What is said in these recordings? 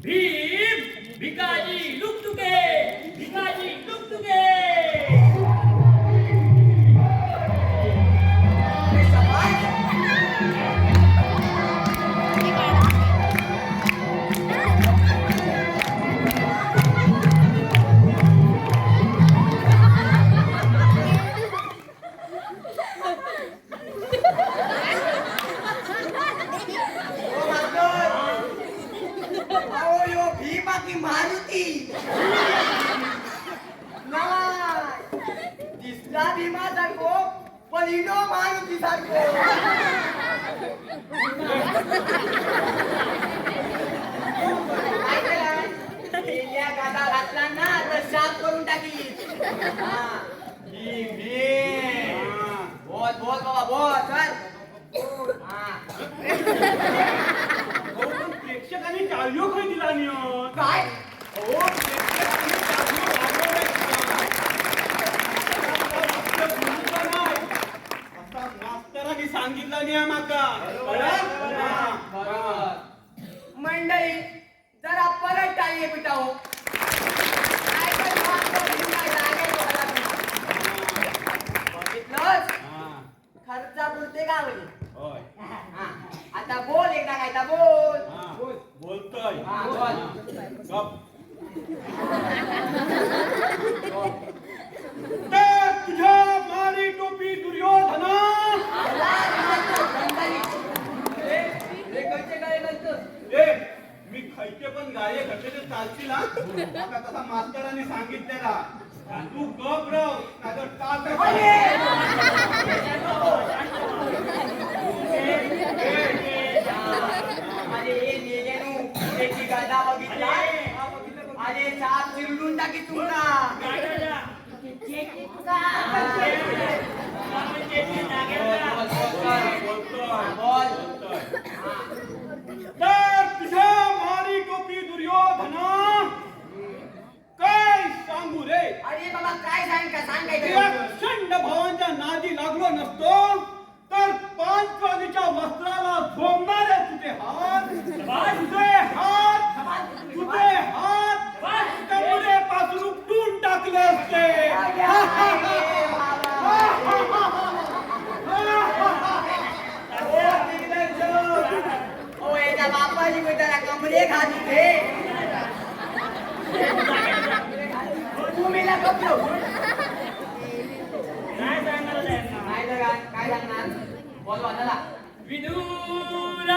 भीम भिकाजी लुकतुके भिकाजी लुकतुके मारुती दिसला भीमा सारखो पण इनो मारुती सारखो गादा घातला ना तर साफ करून टाकी बोल बोल बाबा बोल चल प्रेक्षकांनी टाळ्यो खंय दिला न्ही काय मास्तरांनी सांगितलं नाही माका मंडळी जरा परत टाळी पिटाओ बघितलंच खर्चा पुरते गावली आता बोल एकदा काय बोल बोलतोय तुझ्या मारी टोपी दुर्योधना मी खायचे पण गाये घटले चालतील आता तसा मास्तरांनी सांगितलेला तू गप राव गादा बघितला अरे साप चिरडून टाकी तुला तर तुझ्या मारी टोपी दुर्योधना काय सांगू रे अरे बाबा काय सांगायचं खंड भावांच्या नादी लागलो नसतो तर पांचवालीच्या वस्त्राला झोंबणारे तुझे हात कमरे पासून उपटून टाकले असते बापाची बेटा कमरे खाते तुम्हीला कपलो काय सांगणार बोल वाचायला विदूर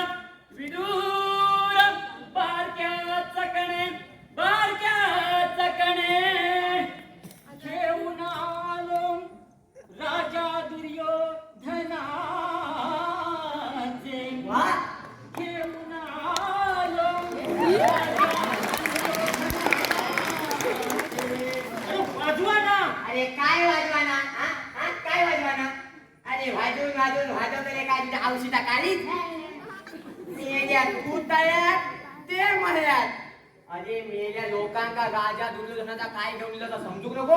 विदूर बारक्या चकणे घेऊन आलो राजा दुर्योधनाचे घेऊन आलो वाजवाना अरे काय वाजवाना काय वाजवाना अरे वाजवतले काय तिथे औषधा काढीत तू तयार ते म्हणल्यात अरे मेल्या लोकांका राजा दुर्योधनाचा काय घेऊन तर समजू नको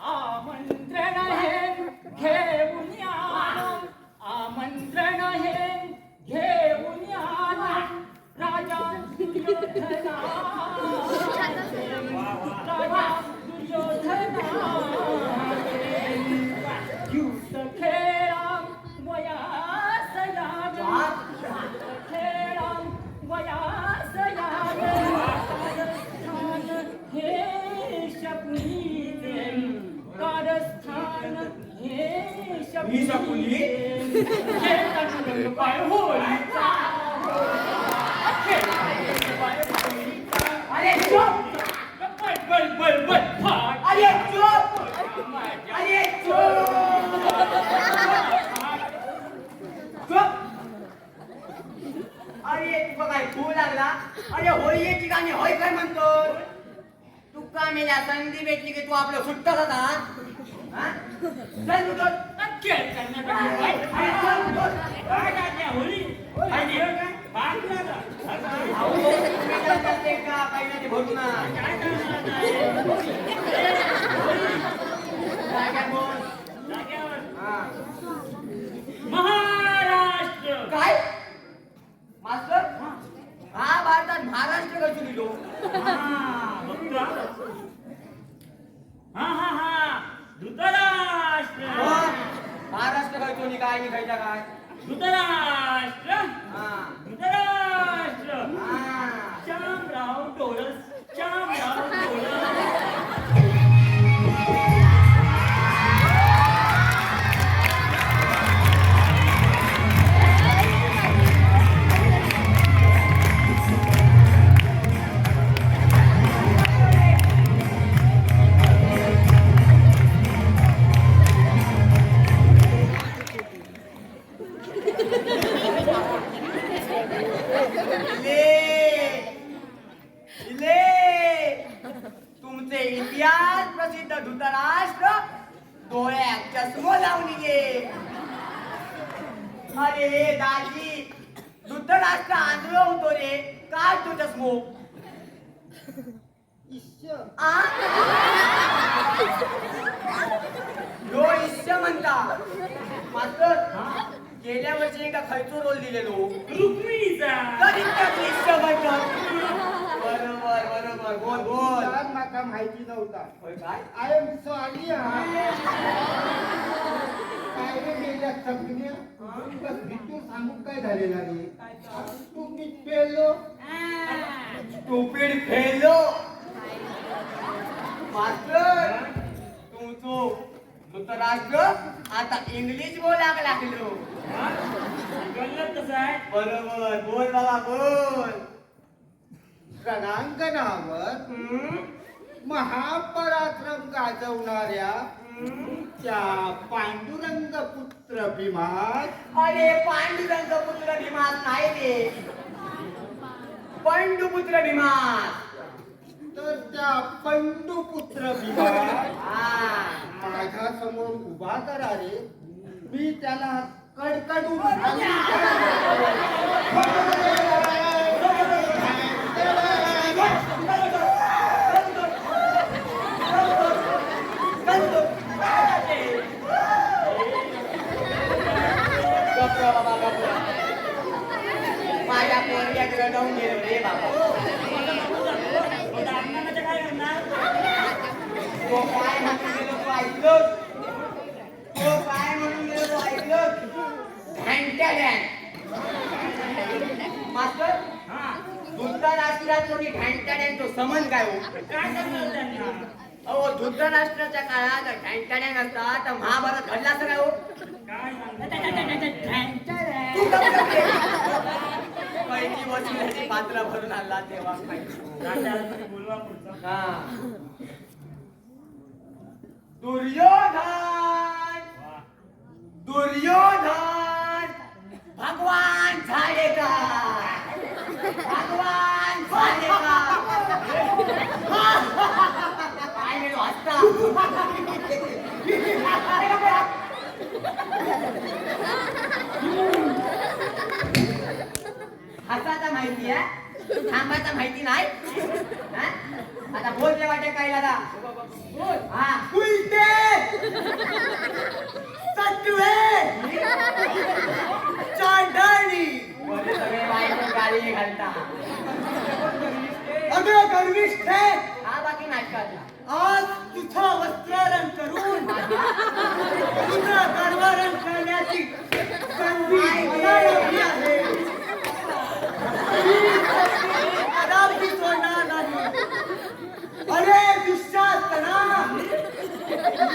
आमंत्रण हे घेऊन आमंत्रण हे घेऊन राजा दुर्योधना अरे तुका काय खूप लागला अरे होळीची गाणी होय काय म्हणतो तुका मेल्या संधी भेटली की तू आपलं सुट्ट होता महाराष्ट्र काय मास्तर महाराष्ट्रात महाराष्ट्र कसं लिहिलो बघतो हा धृतराष्ट्र महाराष्ट्र खायचो नि काय खायचा काय धृतराष्ट्र हा धृतराष्ट्र हा श्यामराव डोळस श्यामराव डोळस तुमचे इतिहास प्रसिद्ध धृतराष्ट्र डोळ्यात चष्मा लावून ये अरे दाजी धृतराष्ट्र आंधळो होतो रे काय तो चष्मो यो इश्य म्हणता मास्तर गेल्या वर्षी एका खयचो रोल दिलेलो रुक्मिणीचा तरी त्यात इश्य म्हणतात बरोबर बरोबर बोल बोल तर माका माहिती नव्हता होय काय आय एम सॉरी काय रे गेल्या सगळ्या बस भितूर सांगू काय झालेला रे तू मी पेलो टोपीड फेलो मास्टर तुमचो धृतराष्ट्र आता इंग्लिश बोलाक लागलो गल्लत कसं आहे बरोबर बोल बाबा बोल रणांगणावर महापराक्रम गाजवणाऱ्या त्या पांडुरंग पुत्र भीमास अरे पांडुरंग पुत्र भीमास नाही रे पंडुपुत्र भीमास तर त्या पंडुपुत्र भीमास हा माझ्या समोर उभा करा रे मी त्याला कडकडून माझ्या पोरग्यात रडवून गेलो रे बाबा अण्णाचं काय करणार तो काय म्हणून गेलो तो ऐकलो तो काय म्हणून गेलो तो ऐकलो घंट्या मास्टर हा धृतराष्ट्रात कोणी घंट्या तो समन काय हो काय करणार त्यांना अहो धृतराष्ट्राच्या काळात घंट्या असतात तर महाभारत घडला असं काय हो काय सांगणार तू गप्प रे. पहिली वसुलीची पात्र भरून आणला तेव्हा माहिती. बोलवा पुढचं हा. दुर्योधन वा दुर्योधन भगवान झाले का भगवान झाले का काय मेलो हसता हसायचा माहिती आहे थांबायचा माहिती नाही हा? आता बोलले वाटे काय दादा बोल हा उलटे सत्वे चांडाळी वरे सगळे बायको गाली घालता अगं गर्विष्ठ हा बाकी नाटकातला आज तुझा वस्त्रारण करून तुझा गर्वारण करण्याची संधी मला लाभली आहे मी कदापि सोडणार नाही अरे दुःशासना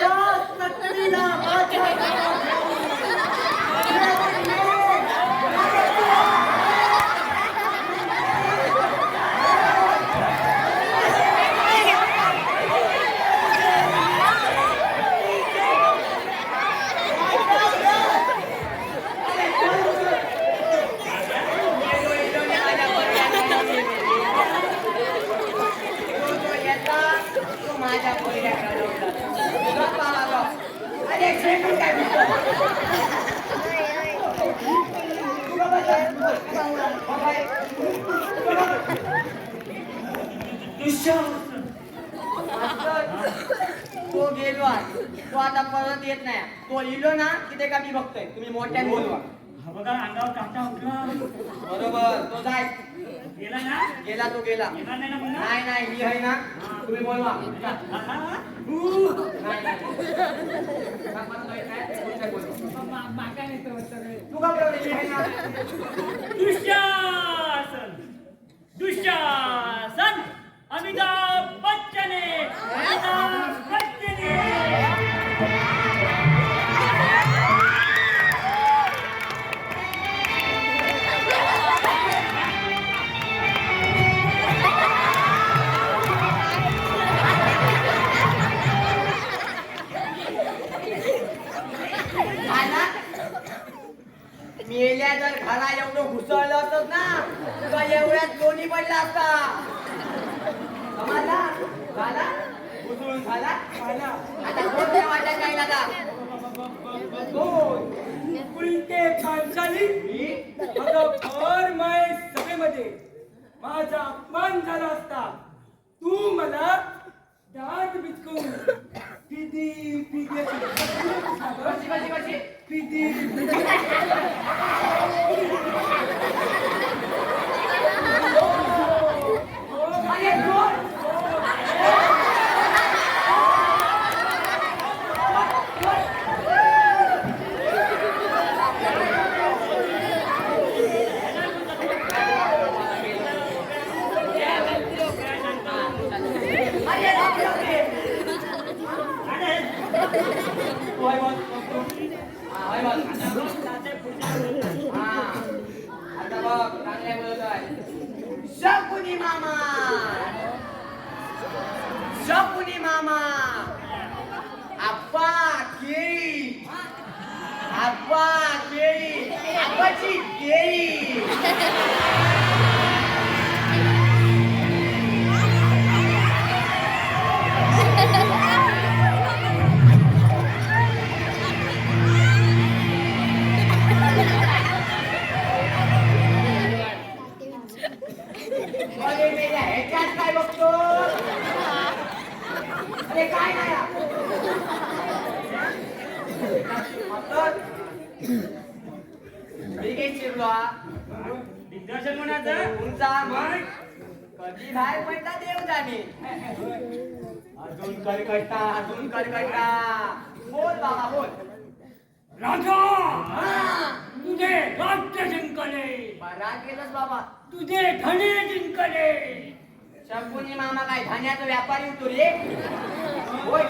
या सत्रीला माझ्या माझ्या पहिल्या अरे शेकून काय तो गेलो आहे तो आता परत येत नाही तो इलो ना तिथे का मी बघतोय तुम्ही मोठ्याने बोलवा हा बघा अंगावर काटा उठला बरोबर तो जाय गेला ना गेला तो गेला. येणार नाही ना पुन्हा नाही नाही मी आहे ना, तुम्ही बोलवा. नाही नाही तू का बरं मी आहे ना. दुःशासन दुःशासन अमिताभ बच्चन आहे. अमिताभ बच्चन आहे. झाला? मेल्या जर घरा एवढं घुसळलं असत ना तुला एवढ्यात लोणी पडला असता. समजला? झाला? घुसळून झाला? आता कोण त्या वाट्यात जाईल आता? उलटे खालचाली अगं भर माय सभेमध्ये माझा अपमान झाला असता. तू मला दात बिचकून पिदी पिदी कशी कशी कशी? पिदी अरे कोण? अरे बापरे, बापरे. तू आहे बोल, तू. हा, आहे बोल. हा. आता बघ, चांगल्या बोलतोय. शकुनी मामा शकुनी मामा आप्पा केळी आप्पा केळी आप्पाची केळी. अरे मेल्या ह्याच्यात काय बघतो? अरे काय नाही हा? मास्तर, मी काही चिरलो हा? दिग्दर्शन म्हणायचं तुमचा मग कधी बाहेर पडता देव जाणे. अजून कडकडता बोल बाबा बोल. राजा हा, तुझे राज्य जिंकले. बरा केलंस बाबा. तुझे धने जिंकले. शकुनी मामा काय धान्याचा व्यापारी होतो रे? होय.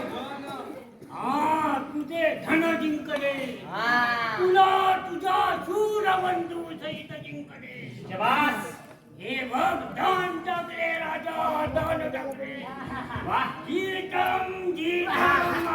हा तुझे धन जिंकले. हा. तुला तुझा शूरबंधू सहित जिंकले. शबास. हे बघ दान टाकले राजा दान टाकले. वाह गीतम गीतम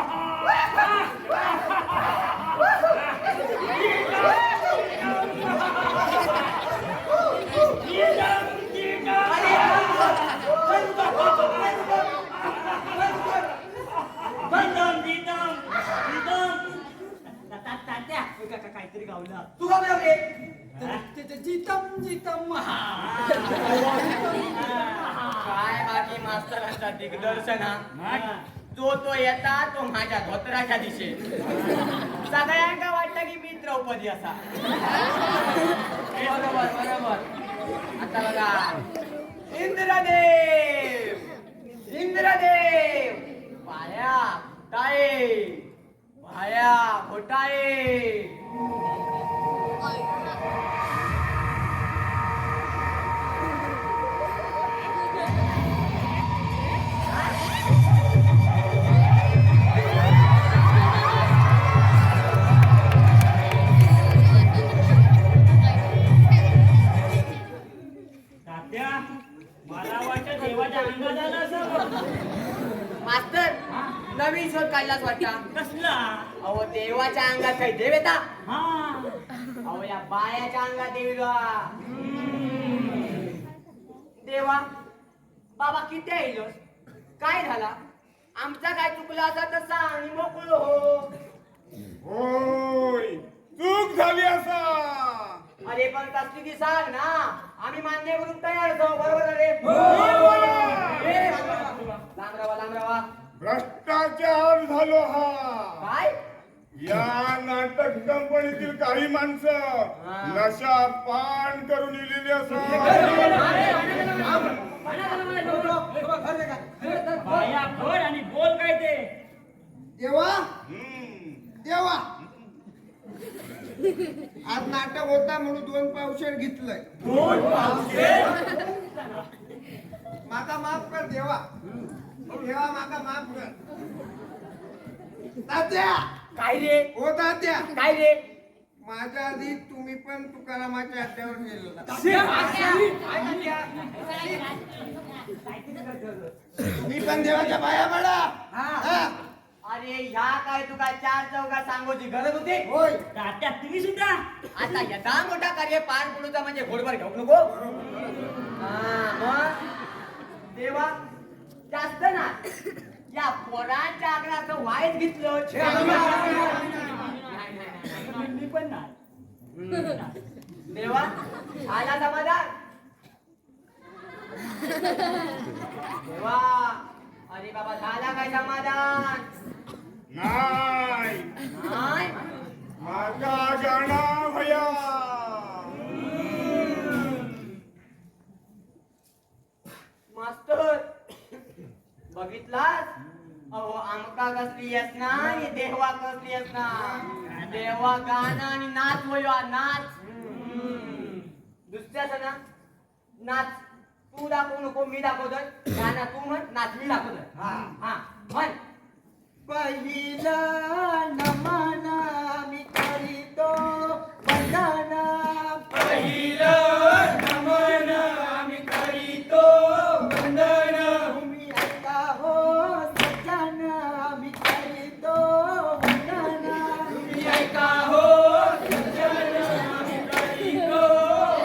काहीतरी गावलं. तू का बरं रे? जितम जितम काय बाकी मास्तरांचा दिग्दर्शन हा? जो तो येता तो माझ्या धोत्राच्या दिशेत. सगळ्यांका वाटतं की मी द्रौपदी असा. बरोबर बरोबर. आता बघा इंद्रदेव इंद्रदेव पाया फुटाये पाया फुटाये. तात्या मला वाटतं देवाच्या अंगात आलं असं. मास्तर नवीन शोध काढलाच वाटता. कसला? अहो देवाच्या अंगात काही देव येता? हा अहो या बायाच्या अंगात देव येता. देवा बाबा किती येईल? काय झाला? आमचा काय चुकला असा तर सांग आणि मोकळं हो. होय चूक झाली असा. अरे पण कसली की सांग ना, आम्ही मान्य करून तयार आहोत. बरोबर रे? ए, लांब राहा. भ्रष्टाचार झालो हा. काय? या नाटक कंपनीतील काही माणसं नशा पान करून इलेली असं. देवा हम्म. देवा आज नाटक होता म्हणून 2 पावशेर घेतलंय. माका माफ कर देवा. देवा माका माफ कर. तात्या काय रे हो तात्या, काय रे माझ्या आधी तुम्ही पण तुकारामाच्या अड्ड्यावर गेलेला. तुम्ही पण देवाच्या पाया पडा. हा. अरे ह्या काय तुका 4 चौघा सांगोची गरज होती होय. तात्या तुम्ही सुद्धा आता यथा मोठा कार्य पार पडूचा म्हणजे घोडभर घेऊ नको. हा मग देवा जास्त ना या पोरांच्या आग्रहाचं वाईट घेतलं. मी पण नाही. देवा आला समाधान. देवा अरे बाबा झाला काय समाधान नाही नाही माझा गाणा भया. मास्तर बघितलास अहो आमका कसली असना आणि देवा कसली असना. देवा गाणं आणि नाच होयो नाच. दुसऱ्याच ना नाच तू दाखवू नको मी दाखवतोय. गाणं तू म्हण नाच मी दाखवतोय. हा म्हण. पहिला नमन मी करीतो वंदना. पहिलं नमन आम्ही करीतो वंदन. तुम्ही ऐका हो सज्जन मी करीतो वंदना. तुम्ही ऐका हो सज्जन आम्ही करीतो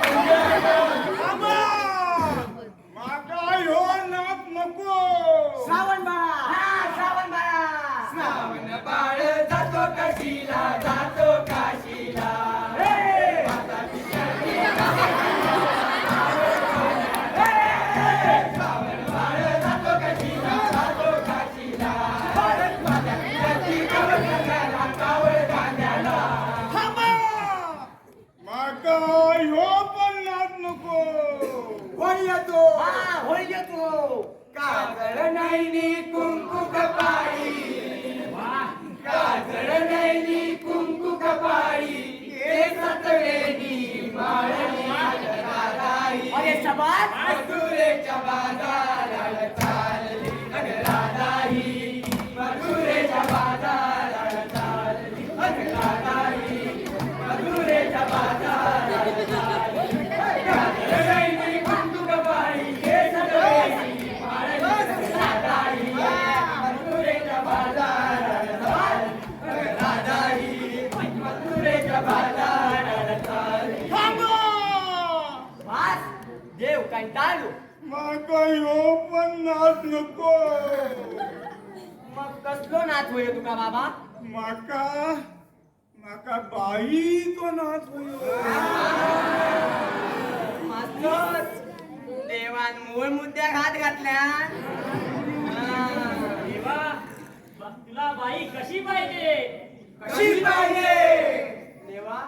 वंदन. माका ह्यो नाच नको. श्रावण बाळा. हा श्रावण बाळा. श्रावण बाळ जातो काशीला, जातो काशीला. श्रावण बाळ जातो काशीला, जातो काशीला. माझ्या पिण्याची कावड घालायला, कावड घालायला. माका ह्यो पण नाच नको. कोण येतो? हा होळी येतो. काजळ नैनी कुंकू कपाळी, काजळ नैनी कुंकू कपाळी. केसात वेणी माळणी राधाई. अरे शबाद. मथुरेच्या बाजाराला चालली अग राधाई. मथुरेच्या बाजाराला चालली अग राधाई. मथुरेच्या बाजाराला चालली. काजळ नैनी कुंकू कपाळी, केसात वेणी माळणी राधाई. मथुरेच्या बाजाराला चालली अग राधाई. मथुरेच्या बाजाराला चालली. वास देव कंटाळलो. माका ह्यो पण नाच नको. मग कसलो नाच होय तुका बाबा. माका बाई तो नाच होयो. मास्तर देवान मूळ मुद्द्याक हात घातल्या. देवा तुला बाई कशी पाहिजे. कशी पाहिजे. देवा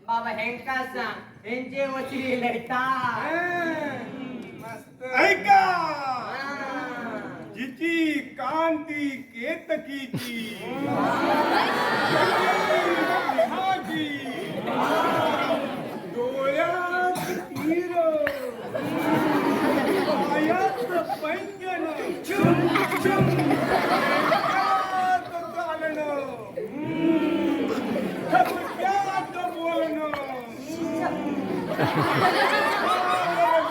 बाबा हेंका सांग. हेंचे वचरी लढतात. ऐका जिची कांती केतकीची, माझी डोळ्यात तीर, पायात पैंजण, हातात चालणं, ठपक्यात बोलणं.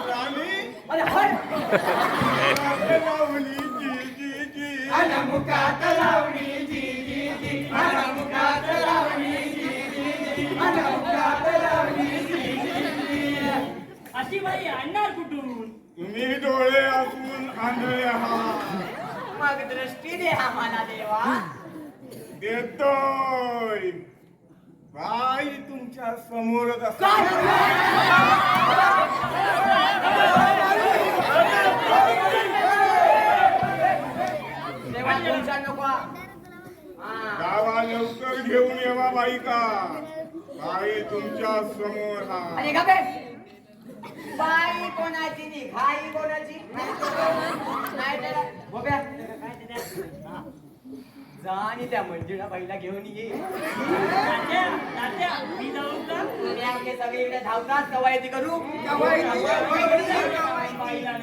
राणी अरे हट. लावली जी जी जी. मुखात लावणी जी जी जी. मुखात लावणी जी जी जी. मुखात लावणी जी जी जी. अशी बाई आणणार कुठून. तुम्ही डोळे असून आंधळे आहात. मग दृष्टी दे आम्हाला देवा. देतोय. बाई तुमच्या समोरच असते. देवा तुमच्या नको. गावा लवकर घेऊन येवा बाईका. बाई तुमच्या समोर हा. अरे का बे बाई कोणाची नी घाई कोणाची नाही तर गोब्या. जा आणि त्या मंजुळा बाईला घेऊन ये. तात्या, तात्या, मी जाऊ का? तुम्ही आमचे सगळे इकडे धावतात कवायती करू. बाईला नाही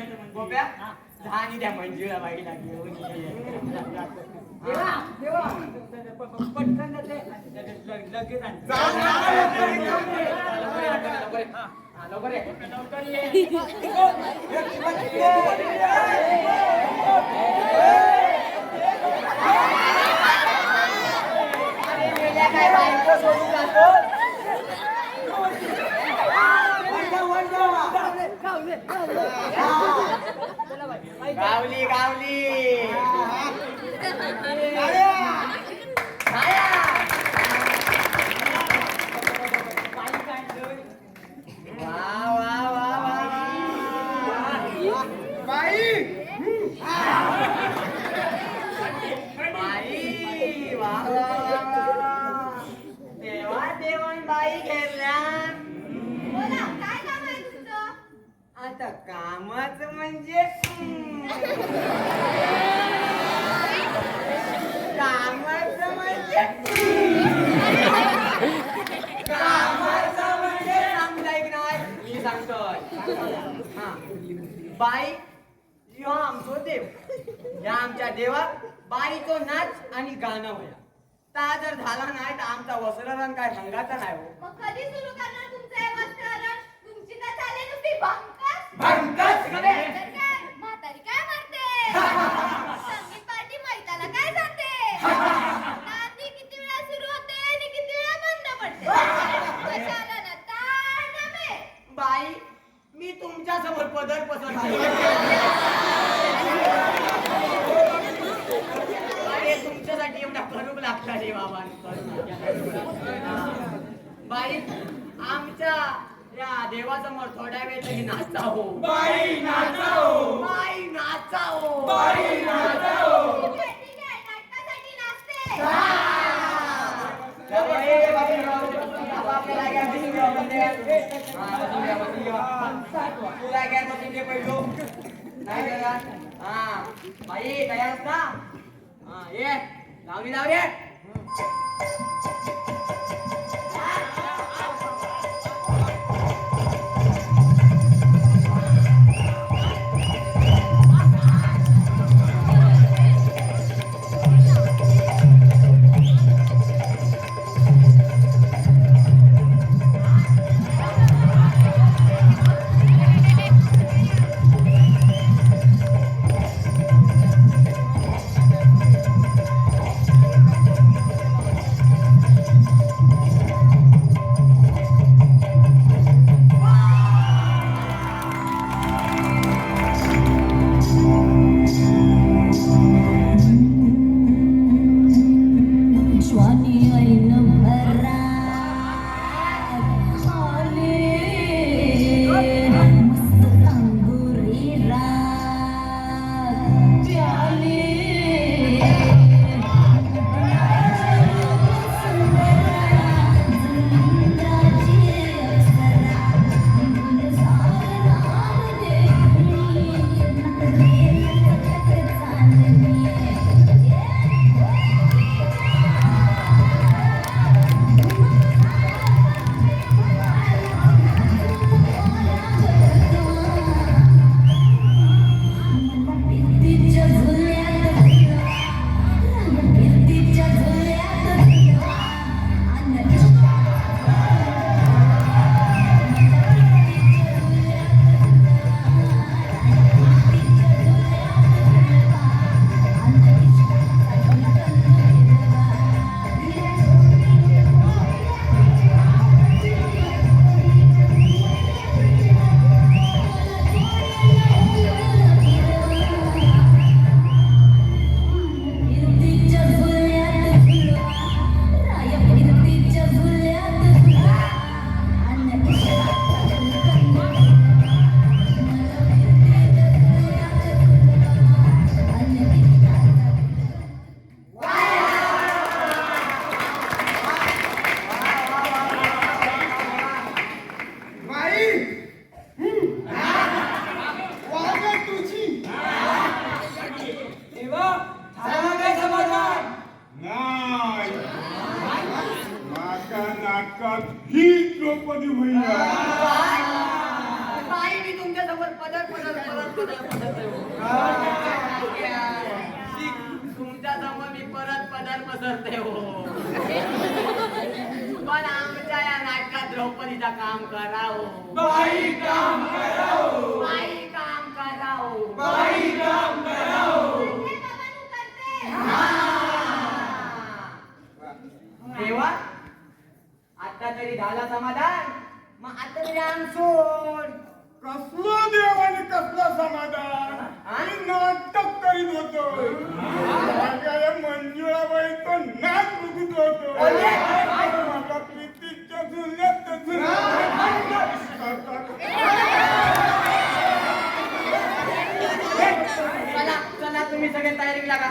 तर म्हणजे. गोप्या हा. जा आणि त्या मंजुळा बाईला घेऊन ये. पटकन जाते. लगेच आण. लवकर ये. लवकर ये. अरे मेल्या काय बायको सोडून जातो. गावली गावली छाया. वा वा वा वा बाई बाई वा वा वा. देवा देवान बाई घेतल्या. बोला काय काम आहे तुमचं? आता कामाच म्हणजे कामाचं म्हणजे कामाचं म्हणजे समजाय की नाही मी सांगतोय. हा बाई ह्यो आमचो देव. या आमच्या देवात बाईचो नाच आणि गाणं होया. ता जर झाला नाही तर आमचा वस्त्ररण काय सांगायचा नाही हो. मग कधी सुरू करणार तुमचं हे वस्त्रहरण? तुमची तर झाली नुसती भंकस. भंकस खरे. तर काय म्हातारी काय म्हणते? संगीत पार्टी मैताला काय जाते? नांदी किती वेळा सुरू होते आणि किती वेळा बंद पडते? कशाला ना ताण नव्हे. बाई मी तुमच्या समोर पदर पसरतो. अरे तुमच्यासाठी एवढा करूक लागला रे बाबा. बाई आमच्या या देवासमोर थोड्या वेळ तरी नाचावो. बाई नाचाओ. बाई नाचावो. बाई नाचाओ. ठीक आहे, ठीक आहे. नाटकासाठी नाचते. बाई तयार असता. हा ये लावली लावली. तुमच्या समोर मी परत पदर पसरते हो. पण आमच्या या नाटकात द्रौपदीचा काम करावं. बाई काम करावं. बाई काम करावं. बाई काम करावं. हे बाबा तू करते. देवा आता तरी झाला समाधान. मग आता तरी आमसून कसलं देव आणि कसलं समाधान मी नाटक करीत होतो. माझ्या मंजुळाबाई तो नाच बघत होतो. माझ्या प्रीतीच्या जुन्यात चला चला तुम्ही सगळे तयारी लागा.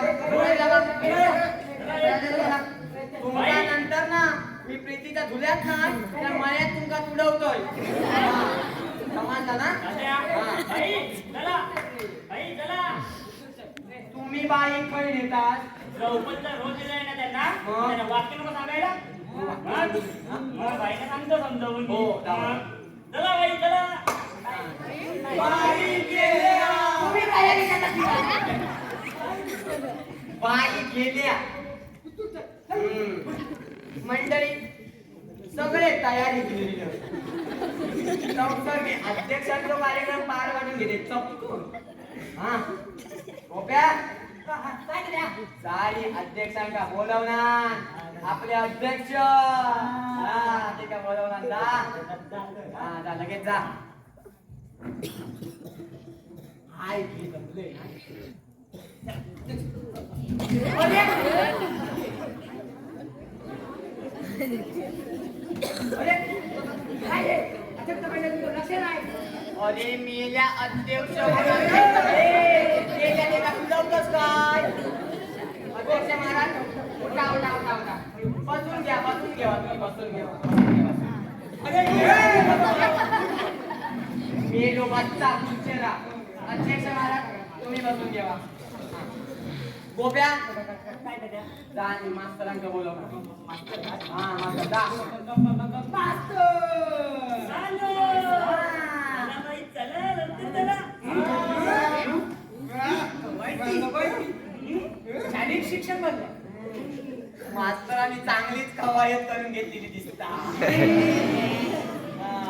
तुमच्या नंतर ना मी प्रीतीच्या धुल्यात ना त्या मळ्यात तुमका तुडवतोय. समजला ना? बाई चला, बाई चला. तुम्ही बाई खय नेतात. द्रौपदीचा रोज दिलाय ना त्यांना, मग? त्यांना वाक्य नको सांगायला. मग बाईला सांगतो समजावून मी. हो, जाऊ. चला बाई चला. बाई गेल्या. तुम्ही तयारी करा. बाई गेल्या. मंडळी सगळे तयारी केलेली मी अध्यक्षांचा कार्यक्रम पार पाडून घेते चपकून. हा गोप्या सारी अध्यक्षांका बोलवणार. आपले अध्यक्ष हा ते का बोलवणार. जा लगेच जा. हाय घे जमले. अरे मेल्या अध्यक्ष काय अध्यक्ष महाराज उठा उठा उठा उठा. बसून घ्या बसून घ्या तुम्ही बसून घ्या. मी जो बच्चा चेहरा अध्यक्ष महाराज तुम्ही बसून घ्या. गोप्या जा आणि मास्तरांका बोलव. हा मास्तर जा. चला लवकर चला. शारीरिक शिक्षण बघ. मास्तरांनी चांगलीच कवायत करून घेतलेली दिसता.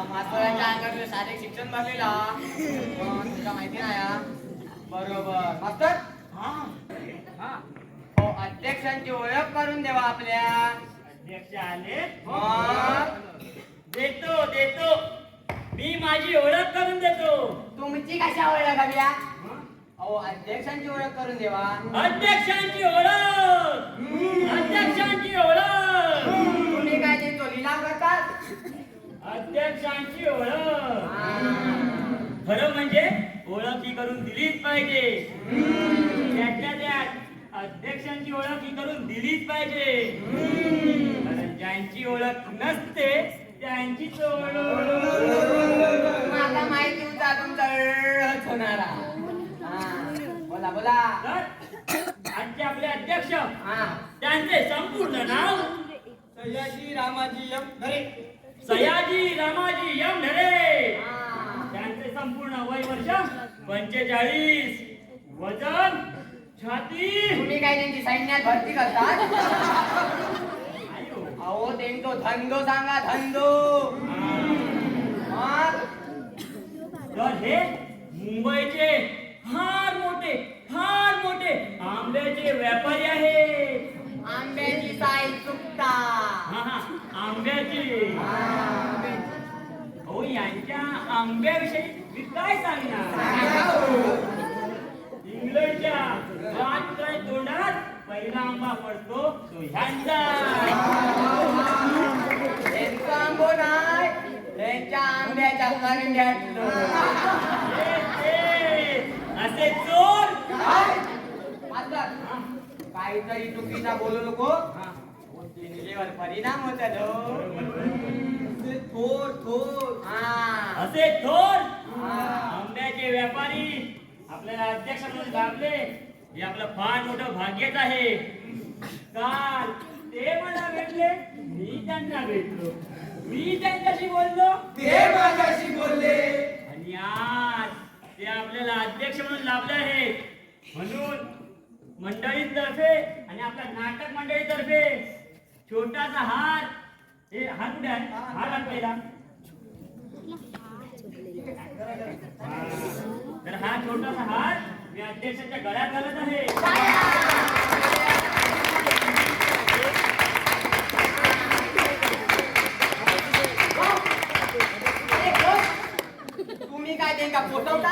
मास्तरांच्या अंगात शारीरिक शिक्षण बघलेला तुला माहिती नाही. बरोबर मास्तर. हो अध्यक्षांची ओळख करून देवा आपल्या. अध्यक्ष आले. देतो देतो मी माझी ओळख करून देतो. तुमची कशा ओळख हव्या. अहो अध्यक्षांची ओळख करून देवा. अध्यक्षांची ओळख. अध्यक्षांची ओळख. तुम्ही काय देतो लिलाव करतात. अध्यक्षांची ओळख. खरं म्हणजे ओळख ही करून दिलीच पाहिजे. त्यातल्या त्यात अध्यक्षांची ओळख ही करून दिलीच पाहिजे. कारण ज्यांची ओळख नसते त्यांचीच ओळख. आता माहिती होता तुमचा अळच होणारा. बोला बोला. आजचे आपले अध्यक्ष त्यांचे संपूर्ण नाव सयाजी रामाजी एम धरे. सयाजी रामाजी एम धरे. त्यांचे संपूर्ण वय वर्ष 45. वजन छाती. तुम्ही काय त्यांची सैन्यात भरती करतात. अहो त्यांचो धंदो सांगा धंदो. तर हे मुंबईचे फार मोठे आंब्याचे व्यापारी आहेत. आंब्याची साई चुकता. आंब्याची. हो यांच्या आंब्याविषयी मी काय सांगणार. इंग्लंडच्या राजकाय तोंडात पहिला आंबा पडतो तो ह्यांचा. त्यांचा आंबो नाही त्यांच्या आंब्याच्या करंड्यात. असे चोर काहीतरी चुकीचा बोलू नको. जिंकलेवर परिणाम होतात. थोर थोर. असे थोर आंब्याचे व्यापारी आपल्याला अध्यक्षांमध्ये लाभले हे आपलं फार मोठं भाग्यच आहे. काल ते मला भेटले मी त्यांना भेटलो. मी त्यांच्याशी बोललो ते माझ्याशी बोलले. आणि आज ते आपल्याला अध्यक्ष म्हणून लाभले आहेत. म्हणून मंडळीतर्फे आणि आपल्या नाटक मंडळीतर्फे छोटासा हार, हे हार कुठे आहे? हार आणलेला. तर हा छोटासा हार मी अध्यक्षाच्या गळ्यात घालत आहे. तुम्ही काय ते का पोचवता?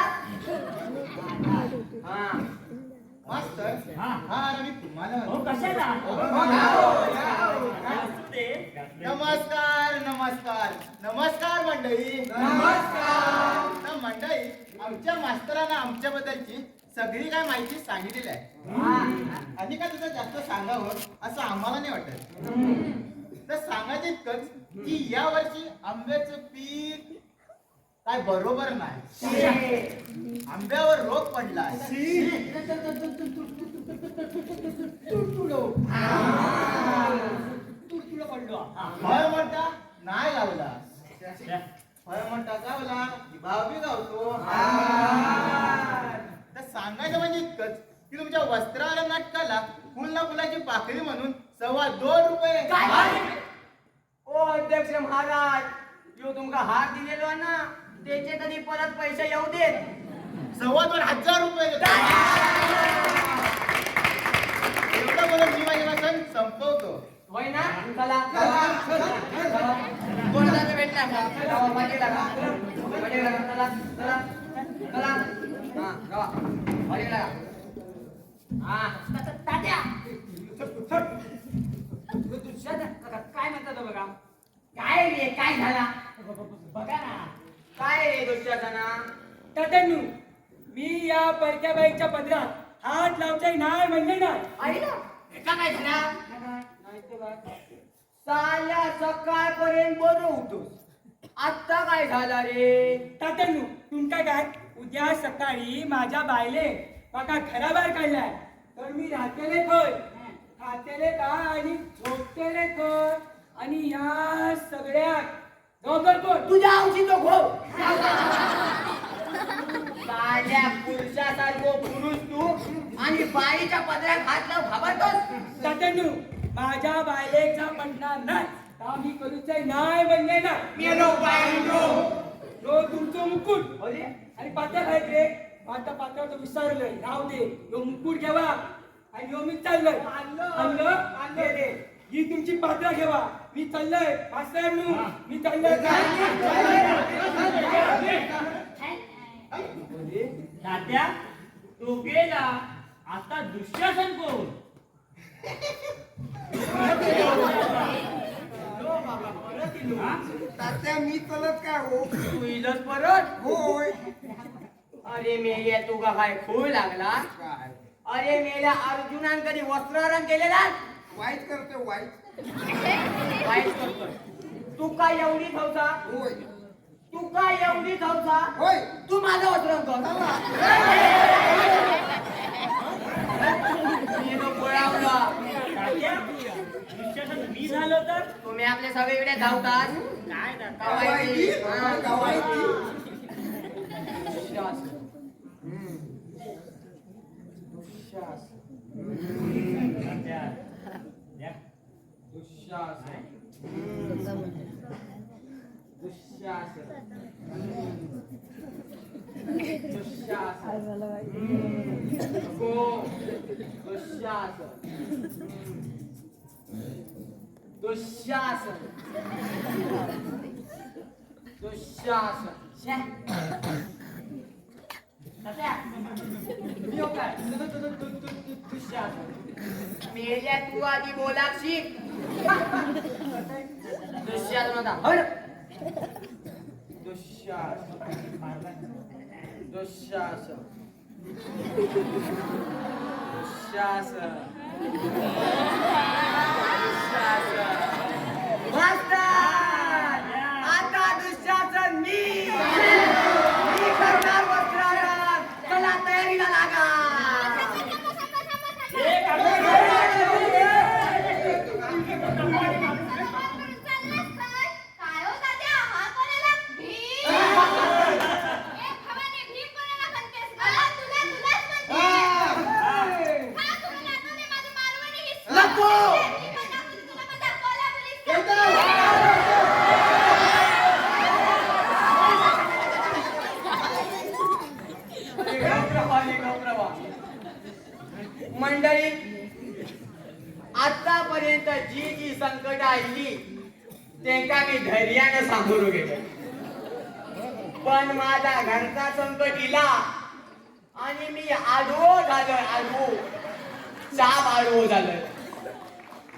हा मास्तर हा. हा मी तुम्हाला हो कशाला? ते नमस्कार नमस्कार नमस्कार मंडळी. नमस्कार मंडळी, आमच्या मास्तरांना आमच्याबद्दलची सगळी काय माहिती सांगितलेली आहे. आणि काय तुझं जास्त सांगावं असं आम्हाला नाही वाटत. तर सांगायचं इतकंच की या वर्षी आंब्याचं पीक काय बरोबर नाही. आंब्यावर रोग पडला. फळ म्हणता नाही लावला, फळ म्हणता गावला भाव बी गावतो. तर सांगायचं म्हणजे इतकंच की तुमच्या वस्त्राला नाटकाला फुल ना फुलाची पाकळी म्हणून 2.25 रुपये. ओ अध्यक्ष महाराज, यो तुमका हार दिलेलो ना, त्याचे तरी परत पैसे येऊ देत. 2,500 रुपये. एवढं बोलून मी माझे भाषण संपवतो. होय ना? चला कोणाला भेटला का? चला चला हा गावा वाडीला. हा तात्या काय म्हणता तो बघा. काय रे काय झाला बघा ना. काय रे दुःशासना? तात्यांनू, मी या परक्या बाईच्या पदरात हात लावचाय नाही म्हणले नाही. आई ना का काय झाला? साल्या सकाळपर्यंत बरं होतोस, आता काय झाला रे? तात्यांनू, तुमका काय उद्या सकाळी माझ्या बायले बघा घराबाहेर काढलाय. तर मी राहतेले खय, खातेले काय आणि झोपतेले खय, आणि या सगळ्यात जबाबदार कोण? तुझ्या आमची तो घो. साल्या पुरुषासारखो पुरुष तू आणि बाईच्या पदरात हात लाव घाबरतोस. तात्यांनू, माझ्या बायलेचा पडणार नाही, का मी करूच नाही म्हणले ना. मेलो बाईंनो. तो तुमचं मुकुट अरे आणि पात्र आहेत रे. आता पात्राचं विसरलंय, राहू दे. यो मुकुट घ्यावा आणि यो मी चाललोय. आणलं दे दे. ही तुमची पात्र घेवा, मी चाललोय. मास्तरांनू, मी चाललोय. तात्या तो गेला, आता दुःशासन कोण? हा? तात्या मी चलत काय हो? तू इलस परत? होय. अरे मेल्या तू का काय खूळ लागला? काय अरे मेल्या अर्जुनान कधी वस्त्रहरण केलेला? वाईट करते वाईट. वाईट करतोय. तू काय एवढी धावसा? होय तू काय एवढी धावसा? होय. तू माझं वस्त्रहरण कर. मेलो पळावला. तात्या, दुःशासन मी झालो तर तुम्ही आपले सगळीकडे धावतात. काय जाता? कवायती. हा. गावायती. दुःशासन. दुःशासन. तात्या, या. दुःशासन. दुःशासन. दुःशासन. गो. दुःशासन. दुःशासन. दुःशासन. छे. तात्या, मी हो काय? दुःशासन. मेल्या तू आधी बोला शिक. दुःशासन होता. हट. दुःशासन. दुःशासन. दुःशासन. आता दुःशासन मी करणार वस्त्रहरण. चला तयारीला लागा. काय हो तात्या, हा कोणाला भीम? ए, भवानी, भीम कोणाला गौरवा मंडळी, आतापर्यंत जी जी संकट आली त्यांना मी धैर्याने सामोरं गेलो, पण माझा घरचा संकट इला आणि मी आडवो झालोय, चाप आडवो झालोय.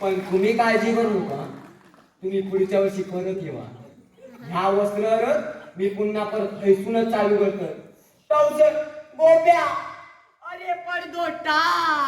पण तुम्ही काळजी करू नका, तुम्ही पुढच्या वर्षी परत येवा. ह्या वस्त्रावर मी पुन्हा परत ऐसूनच चालू करतो. गोप्या, अरे पडदो टाक.